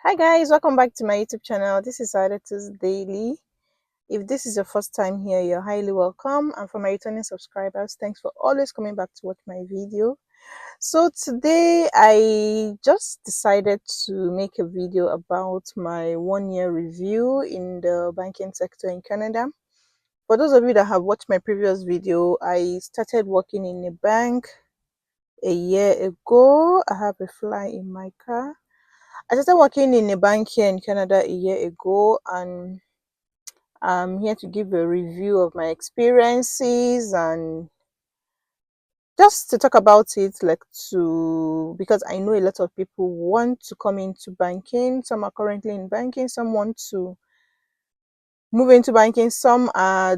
Hi guys, welcome back to my YouTube channel. This is Adetus Daily. If this is your first time here, you're highly welcome. And for my returning subscribers, thanks for always coming back to watch my video. So today I just decided to make a video about my 1 year review in the banking sector in Canada. For those of you that have watched my previous video, I started working in a bank a year ago. I have a fly in my car. I started working in a bank here in Canada a year ago, and I'm here to give a review of my experiences and just to talk about it, because I know a lot of people want to come into banking. Some are currently in banking, some want to move into banking, some are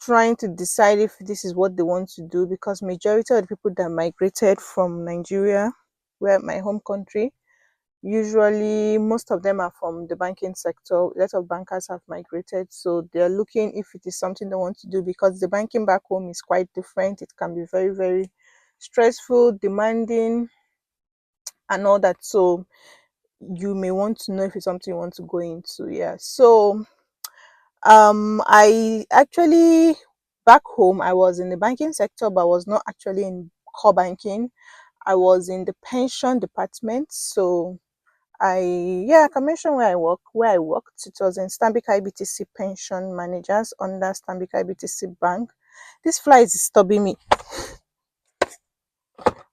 trying to decide if this is what they want to do, because majority of the people that migrated from Nigeria, where my home country, usually most of them are from the banking sector. A lot of bankers have migrated, so they're looking if it is something they want to do, because the banking back home is quite different. It can be very, very stressful, demanding, and all that. So you may want to know if it's something you want to go into. Yeah. So I actually, back home, I was in the banking sector, but I was not actually in core banking. I was in the pension department. So I can mention where I worked. It was in Stanbic IBTC Pension Managers under Stanbic IBTC Bank. This fly is disturbing me.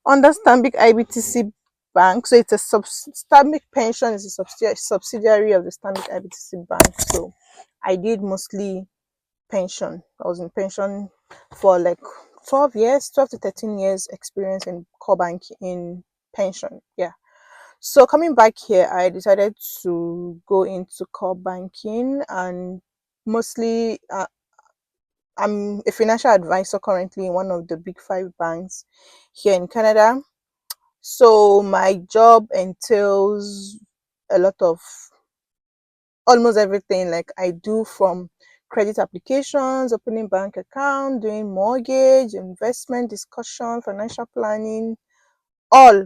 Under Stanbic IBTC Bank, so it's a Stanbic Pension is a subsidiary of the Stanbic IBTC Bank. So I did mostly pension. I was in pension for like 12 years, 12 to 13 years experience in core bank in pension. Yeah. So coming back here, I decided to go into core banking, and mostly I'm a financial advisor currently in one of the big five banks here in Canada. So my job entails a lot of almost everything. Like I do from credit applications, opening bank account, doing mortgage, investment discussion, financial planning, all.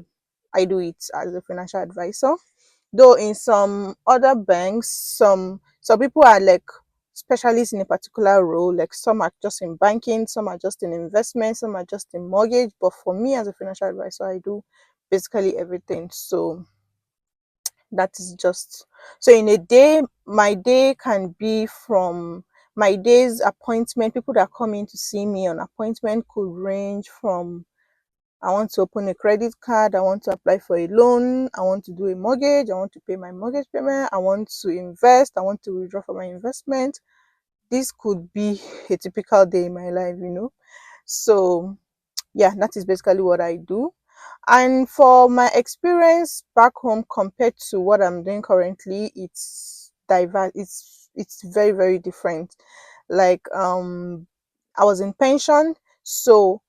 I do it as a financial advisor. Though in some other banks, some people are like specialists in a particular role. Like some are just in banking, some are just in investment, some are just in mortgage. But for me as a financial advisor, I do basically everything. So that is just, so in a day, my day can be from my day's appointment. People that come in to see me on appointment could range from, I want to open a credit card, I want to apply for a loan, I want to do a mortgage, I want to pay my mortgage payment, I want to invest, I want to withdraw from my investment. This could be a typical day in my life. So yeah, that is basically what I do. And for my experience back home compared to what I'm doing currently, it's diverse. It's very, very different. Like I was in pension, so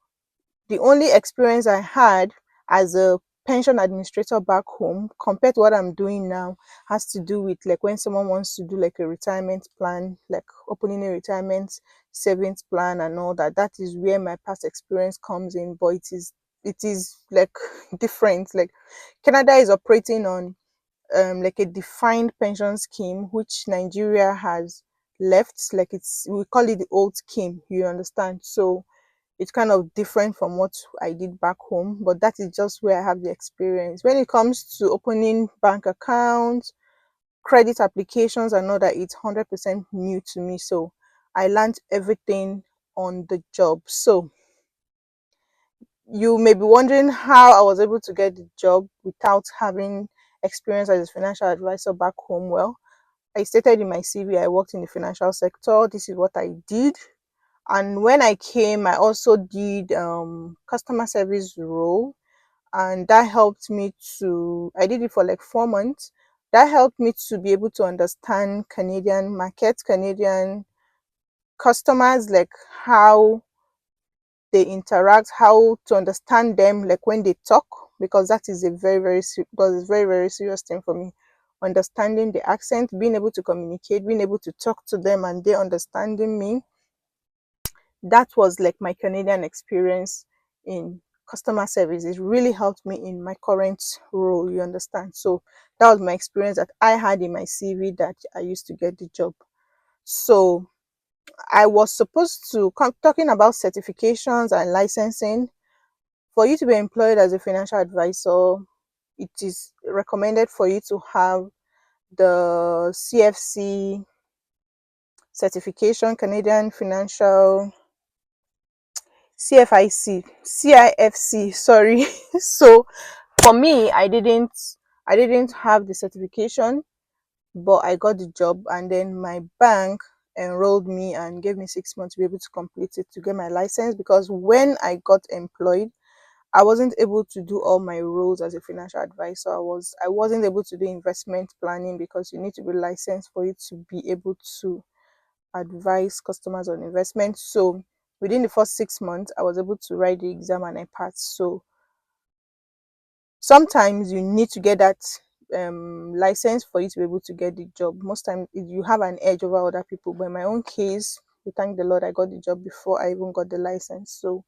the only experience I had as a pension administrator back home compared to what I'm doing now has to do with like when someone wants to do like a retirement plan, like opening a retirement savings plan and all that. That is where my past experience comes in, but it is like different. Like Canada is operating on like a defined pension scheme which Nigeria has left. Like we call it the old scheme, you understand? So it's kind of different from what I did back home, but that is just where I have the experience. When it comes to opening bank accounts, credit applications, and all that, it's 100% new to me. So I learned everything on the job. So you may be wondering how I was able to get the job without having experience as a financial advisor back home. Well, I stated in my CV I worked in the financial sector. This is what I did. And when I came, I also did customer service role, and that helped me to. I did it for like 4 months. That helped me to be able to understand Canadian market, Canadian customers, like how they interact, how to understand them, like when they talk, because that is a very, very because it's very, very serious thing for me. Understanding the accent, being able to communicate, being able to talk to them, and they understanding me. That was like my Canadian experience in customer service. It really helped me in my current role, you understand. So that was my experience that I had in my CV that I used to get the job. So I was supposed to talking about certifications and licensing. For you to be employed as a financial advisor, it is recommended for you to have the CFC certification, Canadian Financial CIFC, sorry. So for me, I didn't have the certification, but I got the job, and then my bank enrolled me and gave me 6 months to be able to complete it to get my license, because when I got employed, I wasn't able to do all my roles as a financial advisor. I wasn't able to do investment planning because you need to be licensed for it to be able to advise customers on investment. So within the first 6 months, I was able to write the exam and I passed. So sometimes you need to get that license for you to be able to get the job. Most times you have an edge over other people. But in my own case, we thank the Lord, I got the job before I even got the license. So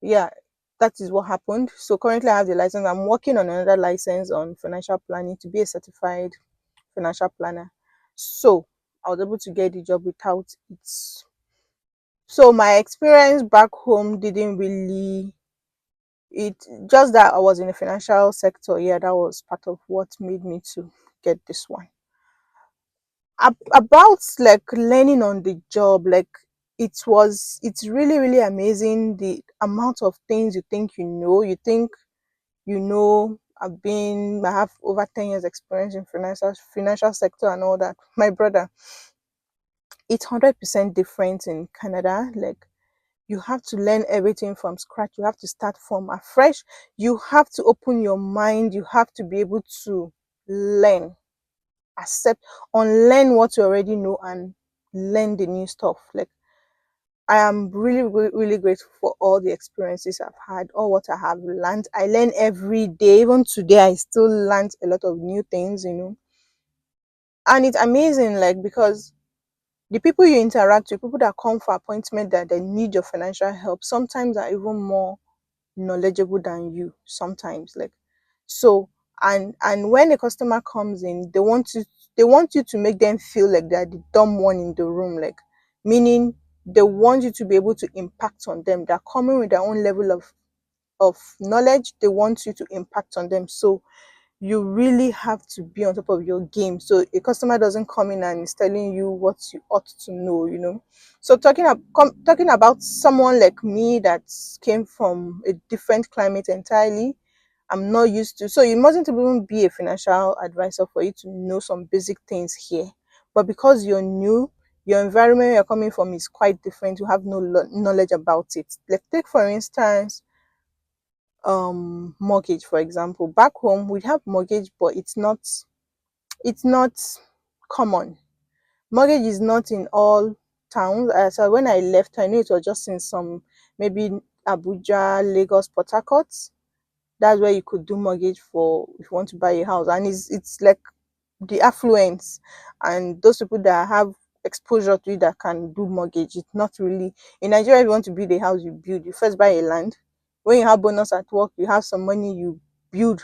yeah, that is what happened. So currently I have the license. I'm working on another license on financial planning to be a certified financial planner. So I was able to get the job without it. So my experience back home didn't really, it just that I was in the financial sector. Yeah, that was part of what made me to get this one. About like learning on the job, like it's really amazing the amount of things you think you know. You think you know, I have over 10 years experience in financial sector and all that. My brother, it's 100% different in Canada. Like you have to learn everything from scratch. You have to start from afresh. You have to open your mind. You have to be able to learn, accept, unlearn what you already know and learn the new stuff. Like I am really grateful for all the experiences I've had, all what I have learned. I learn every day. Even today, I still learn a lot of new things. And it's amazing, like, because the people you interact with, people that come for appointment that they need your financial help, sometimes are even more knowledgeable than you sometimes. Like, so, and when a customer comes in, they want you to make them feel like they're the dumb one in the room, like, meaning they want you to be able to impact on them. They're coming with their own level of knowledge. They want you to impact on them. So you really have to be on top of your game, so a customer doesn't come in and is telling you what you ought to know. So talking about someone like me that came from a different climate entirely, I'm not used to. So you mustn't even be a financial advisor for you to know some basic things here. But because you're new, your environment you're coming from is quite different. You have no knowledge about it. Like, take for instance, mortgage, for example. Back home we have mortgage, but it's not common. Mortgage is not in all towns. So when I left, I knew it was just in some, maybe Abuja, Lagos, Port Harcourt. That's where you could do mortgage for if you want to buy a house. And it's like the affluence and those people that have exposure to it that can do mortgage. It's not really in Nigeria. If you want to build a house, you build. You first buy a land. When you have bonus at work, you have some money, you build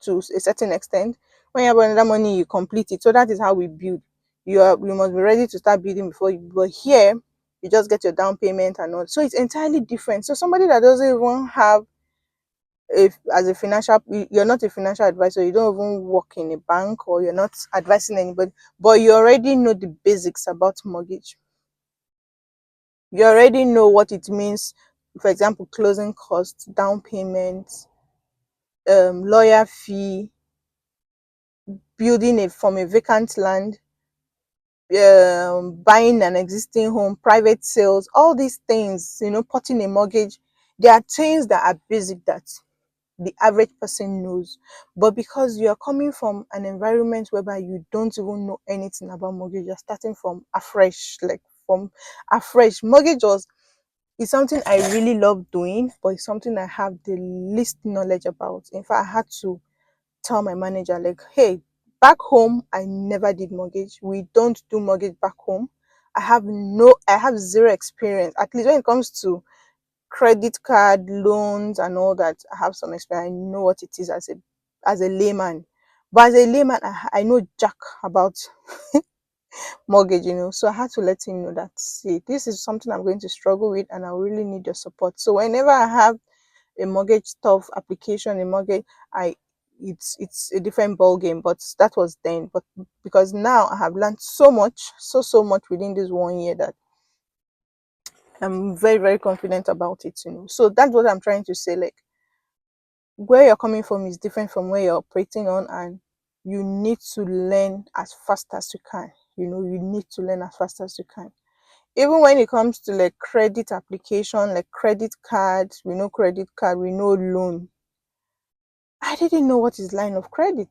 to a certain extent. When you have another money, you complete it. So that is how we build. You must be ready to start building before you. But here, you just get your down payment and all. So it's entirely different. So somebody that doesn't even have, if as a financial, you're not a financial advisor, you don't even work in a bank, or you're not advising anybody, but you already know the basics about mortgage. You already know what it means. For example, closing costs, down payments, lawyer fee, building from a vacant land, buying an existing home, private sales, all these things, putting a mortgage. There are things that are basic that the average person knows. But because you are coming from an environment whereby you don't even know anything about mortgage, you're starting from afresh, like from afresh. Mortgage is something I really love doing, but it's something I have the least knowledge about. In fact, I had to tell my manager, like, hey, back home I never did mortgage. We don't do mortgage back home. I have zero experience, at least when it comes to credit card loans and all that. I have some experience. I know what it is as a layman. But as a layman, I know jack about mortgage, So I had to let him know that, see, this is something I'm going to struggle with and I really need your support. So whenever I have a mortgage stuff application, a mortgage, I it's a different ball game. But that was then. But because now I have learned so much, so much within this 1 year, that I'm very, very confident about it. So that's what I'm trying to say. Like, where you're coming from is different from where you're operating on, and you need to learn as fast as you can. You need to learn as fast as you can. Even when it comes to like credit application, like credit card, we know credit card, we know loan. I didn't know what is line of credit.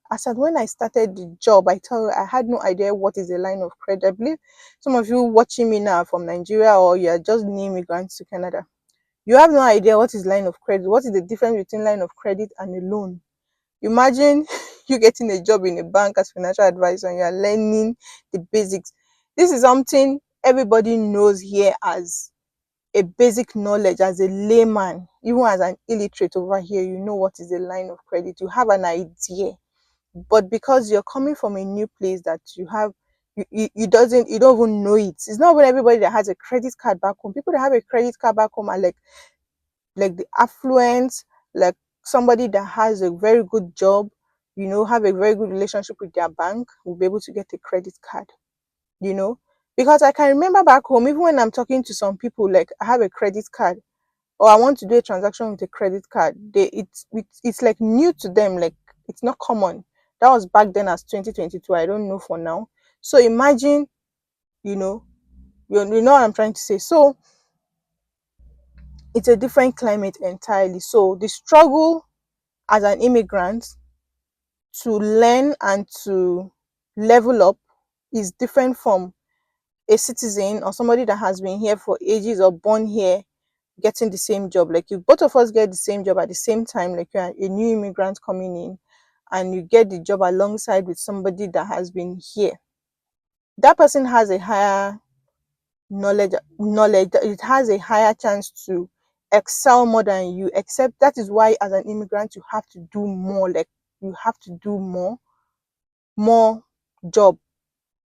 As at when I started the job, I tell you, I had no idea what is a line of credit. I believe some of you watching me now from Nigeria, or you're just new immigrants to Canada, you have no idea what is line of credit. What is the difference between line of credit and a loan? Imagine you getting a job in a bank as financial advisor and you are learning the basics. This is something everybody knows here as a basic knowledge. As a layman, even as an illiterate over here, you know what is a line of credit. You have an idea. But because you're coming from a new place that you have, you don't even know it. It's not even everybody that has a credit card back home. People that have a credit card back home are like the affluence, like somebody that has a very good job, have a very good relationship with their bank, will be able to get a credit card, you know. Because I can remember back home, even when I'm talking to some people, like I have a credit card or I want to do a transaction with a credit card, it's like new to them, like it's not common. That was back then as 2022. I don't know for now. So imagine, you know, you know what I'm trying to say. So it's a different climate entirely. So the struggle as an immigrant to learn and to level up is different from a citizen or somebody that has been here for ages or born here getting the same job. Like if both of us get the same job at the same time, like you're a new immigrant coming in and you get the job alongside with somebody that has been here, that person has a higher knowledge, it has a higher chance to excel more than you. Except that is why as an immigrant you have to do more, like you have to do more job.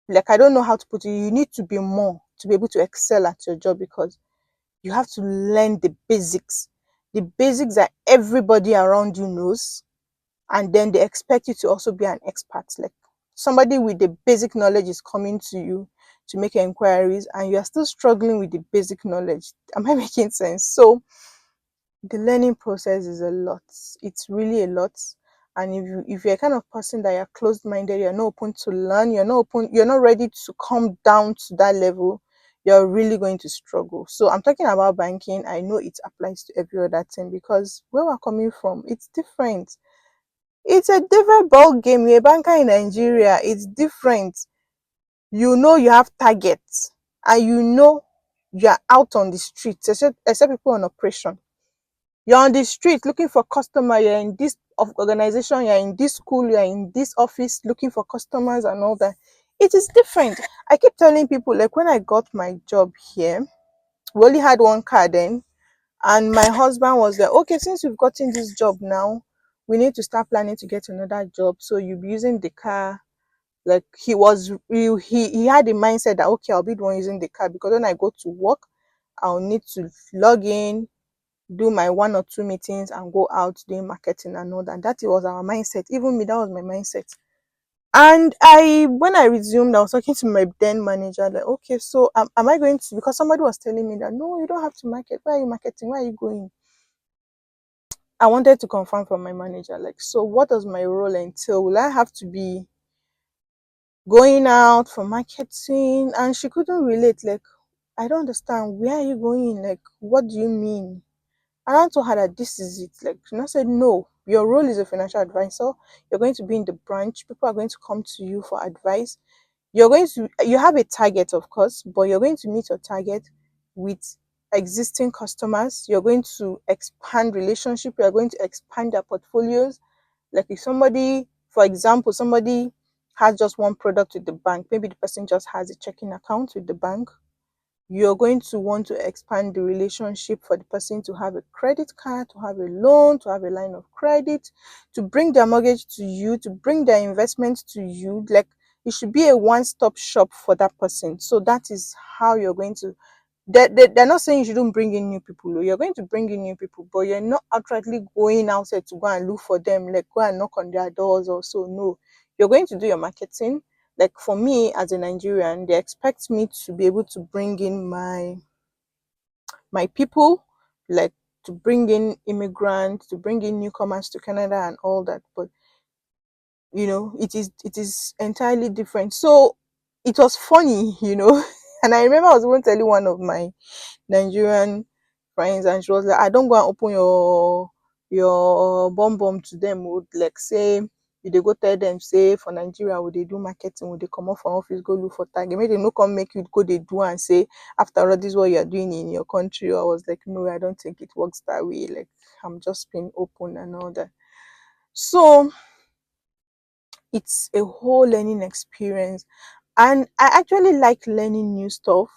Like I don't know how to put it. You need to be more to be able to excel at your job, because you have to learn the basics that everybody around you knows, and then they expect you to also be an expert. Like somebody with the basic knowledge is coming to you to make inquiries and you are still struggling with the basic knowledge. Am I making sense? So the learning process is a lot. It's really a lot. And if you're a kind of person that you're closed minded, you're not open to learn, you're not ready to come down to that level, you're really going to struggle. So I'm talking about banking. I know it applies to every other thing, because where we're coming from, it's different. It's a different ball game. You're a banker in Nigeria, it's different. You have targets, and you're out on the streets, except people on operation. You're on the street looking for customer. You're in this organization, you're in this school, you're in this office looking for customers and all that. It is different. I keep telling people, like when I got my job here, we only had one car then, and my husband was like, okay, since you've gotten this job now, we need to start planning to get another job. So you'll be using the car. Like he had the mindset that, okay, I'll be the one using the car, because when I go to work, I'll need to log in, do my 1 or 2 meetings and go out doing marketing and all that. That was our mindset. Even me, that was my mindset. And when I resumed, I was talking to my then manager, like, okay, so am I going to, because somebody was telling me that, no, you don't have to market. Why are you marketing? Why are you going? I wanted to confirm from my manager, like, so what does my role entail? Will I have to be going out for marketing? And she couldn't relate. Like, I don't understand. Where are you going? Like, what do you mean? And I told her that this is it. Like, she said, no, your role is a financial advisor. You're going to be in the branch. People are going to come to you for advice. You have a target, of course, but you're going to meet your target with existing customers. You're going to expand relationship. You're going to expand their portfolios. Like if somebody, for example, somebody has just one product with the bank, maybe the person just has a checking account with the bank, You're going to want to expand the relationship for the person to have a credit card, to have a loan, to have a line of credit, to bring their mortgage to you, to bring their investment to you. Like, it should be a one-stop shop for that person. So that is how you're going to, they're not saying you shouldn't bring in new people. You're going to bring in new people, but you're not outrightly going outside to go and look for them, like go and knock on their doors or so. No, you're going to do your marketing. Like for me as a Nigerian, they expect me to be able to bring in my people, like to bring in immigrants, to bring in newcomers to Canada and all that. But it is entirely different. So it was funny, and I remember I was even telling one of my Nigerian friends, and she was like, I don't go and open your bum to them. Would like say you dey go tell them say for Nigeria would they do marketing, would they come off from office go look for target, make them no come make you go they do and say after all this is what you're doing in your country. I was like, no, I don't think it works that way. Like, I'm just being open and all that. So it's a whole learning experience, and I actually like learning new stuff.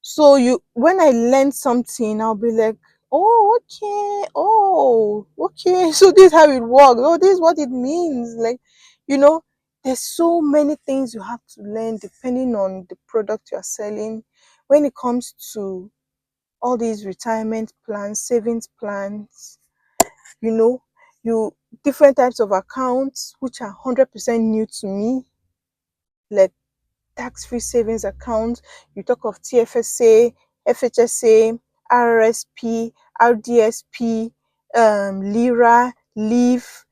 So you when I learn something, I'll be like, oh okay, so this is how it works, oh this is what it means. Like, you know there's so many things you have to learn depending on the product you're selling. When it comes to all these retirement plans, savings plans, you know you different types of accounts which are 100% new to me, like tax-free savings account. You talk of TFSA, FHSA, RRSP, RDSP, Lira, Leaf,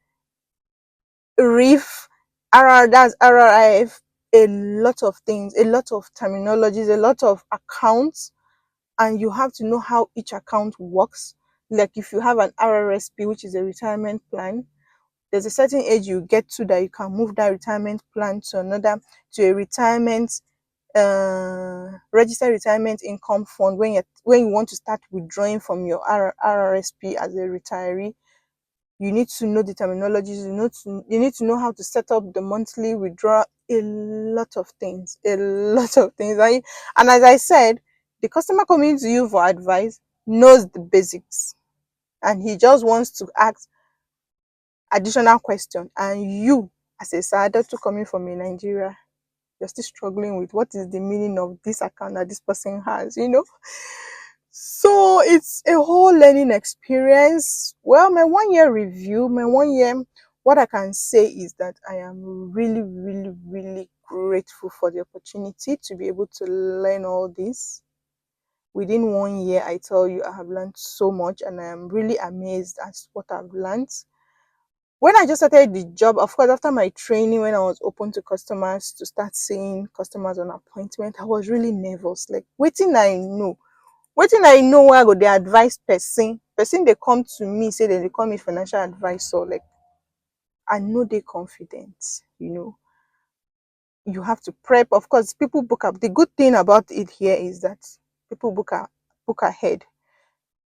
RIF, that's RRIF, a lot of things, a lot of terminologies, a lot of accounts, and you have to know how each account works. Like if you have an RRSP, which is a retirement plan, there's a certain age you get to that you can move that retirement plan to another, to a retirement registered retirement income fund. When you want to start withdrawing from your RRSP as a retiree, you need to know the terminologies. You need to know how to set up the monthly withdrawal. A lot of things, and as I said, the customer coming to you for advice knows the basics, and he just wants to ask additional question. And you, as a Saada to coming from in Nigeria, you're still struggling with what is the meaning of this account that this person has. So it's a whole learning experience. Well, my 1 year review, what I can say is that I am really, really, really grateful for the opportunity to be able to learn all this. Within 1 year, I tell you, I have learned so much, and I am really amazed at what I've learned. When I just started the job, of course, after my training, when I was open to customers, to start seeing customers on appointment, I was really nervous. Like, wetin I know where I go dey advise person dey come to me say dem dey call me financial advisor. Like, I no dey confident. You have to prep. Of course, people book up. The good thing about it here is that people book ahead.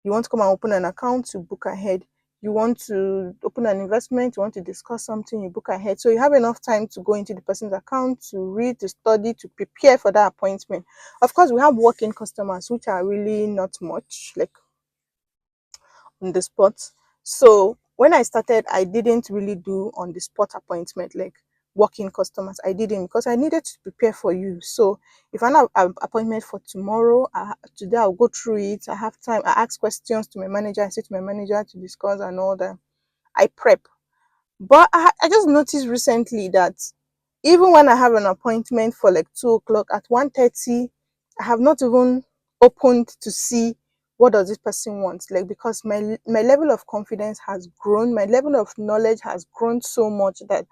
You want to come and open an account, you book ahead. You want to open an investment, you want to discuss something, you book ahead. So you have enough time to go into the person's account, to read, to study, to prepare for that appointment. Of course, we have walk-in customers, which are really not much, like on the spot. So when I started, I didn't really do on the spot appointment, like walk-in customers. I didn't, because I needed to prepare for you. So if I have an appointment for tomorrow, today I'll go through it. I have time. I ask questions to my manager. I say to my manager to discuss and all that. I prep. But I just noticed recently that even when I have an appointment for like 2 o'clock, at 1:30, I have not even opened to see what does this person want. Like, because my level of confidence has grown, my level of knowledge has grown so much that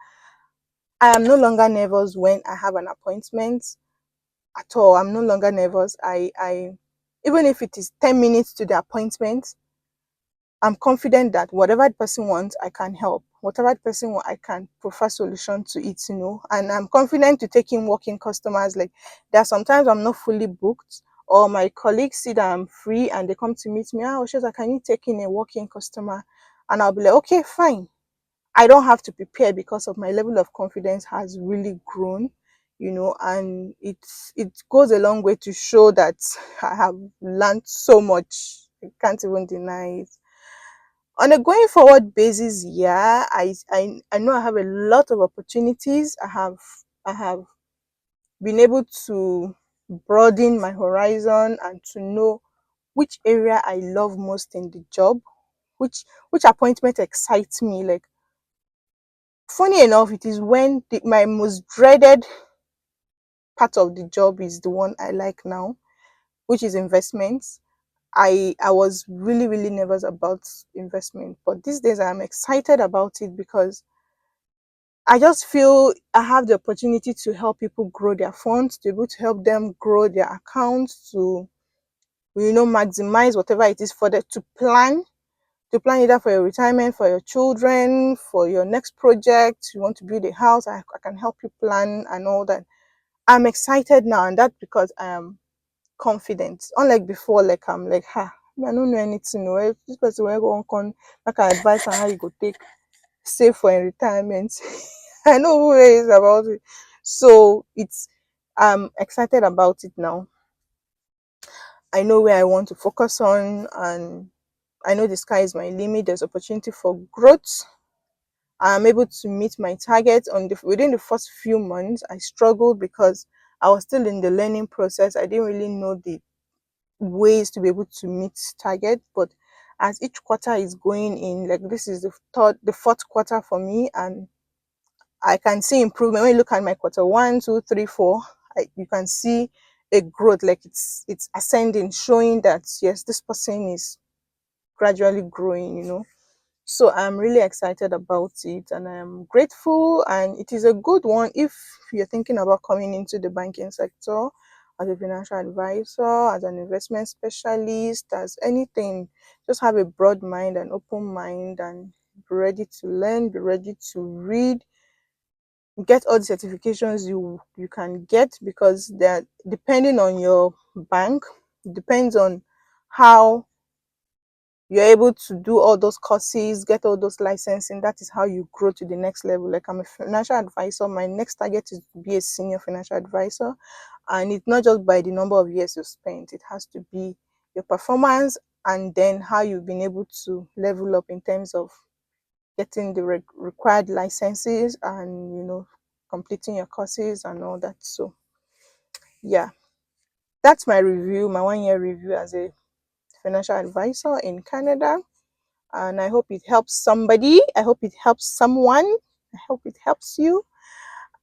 I am no longer nervous when I have an appointment at all. I'm no longer nervous. I even if it is 10 minutes to the appointment, I'm confident that whatever the person wants, I can help. Whatever the person wants, I can provide solution to it. And I'm confident to take in walk-in customers. Like, there are sometimes I'm not fully booked, or my colleagues see that I'm free and they come to meet me. Oshoza, can you take in a walk-in customer? And I'll be like, okay, fine. I don't have to prepare because of my level of confidence has really grown. and it goes a long way to show that I have learned so much. I can't even deny it. On a going forward basis, yeah, I know I have a lot of opportunities. I have been able to broaden my horizon and to know which area I love most in the job, which appointment excites me. Like, funny enough, it is when my most dreaded part of the job is the one I like now, which is investments. I was really, really nervous about investment, but these days I'm excited about it because I just feel I have the opportunity to help people grow their funds, to be able to help them grow their accounts, to maximize whatever it is for them to plan either for your retirement, for your children, for your next project. You want to build a house, I can help you plan and all that. I'm excited now, and that's because I am confident. Unlike before, like I'm like, I don't know anything. Well, this person will go on, I can advise on how you go take save for in retirement. I know who is about it. So I'm excited about it now. I know where I want to focus on, and I know the sky is my limit. There's opportunity for growth. I'm able to meet my targets within the first few months. I struggled because I was still in the learning process. I didn't really know the ways to be able to meet target, but as each quarter is going in, like this is the fourth quarter for me, and I can see improvement. When you look at my quarter one, two, three, four, you can see a growth, like it's ascending, showing that yes, this person is gradually growing. So I'm really excited about it, and I'm grateful, and it is a good one if you're thinking about coming into the banking sector as a financial advisor, as an investment specialist, as anything. Just have a broad mind, an open mind, and be ready to learn, be ready to read, get all the certifications you can get, because they're depending on your bank. It depends on how you're able to do all those courses, get all those licensing. That is how you grow to the next level. Like, I'm a financial advisor. My next target is to be a senior financial advisor. And it's not just by the number of years you spent, it has to be your performance, and then how you've been able to level up in terms of getting the required licenses, and completing your courses and all that. So yeah, that's my review, my 1 year review as a financial advisor in Canada. And I hope it helps somebody. I hope it helps someone. I hope it helps you.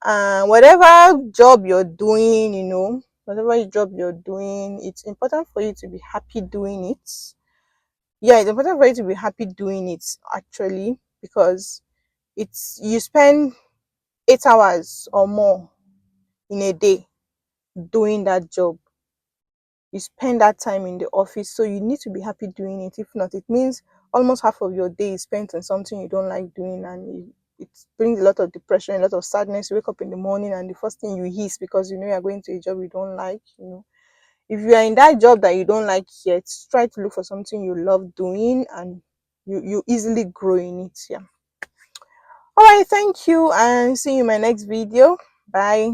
Whatever job you're doing, whatever job you're doing, it's important for you to be happy doing it. Yeah, it's important for you to be happy doing it, actually, because you spend 8 hours or more in a day doing that job. You spend that time in the office, so you need to be happy doing it. If not, it means almost half of your day is spent on something you don't like doing, and it brings a lot of depression, a lot of sadness. You wake up in the morning and the first thing you hiss because you're going to a job you don't like. If you are in that job that you don't like yet, try to look for something you love doing, and you easily grow in it. Yeah. All right, thank you, and see you in my next video. Bye.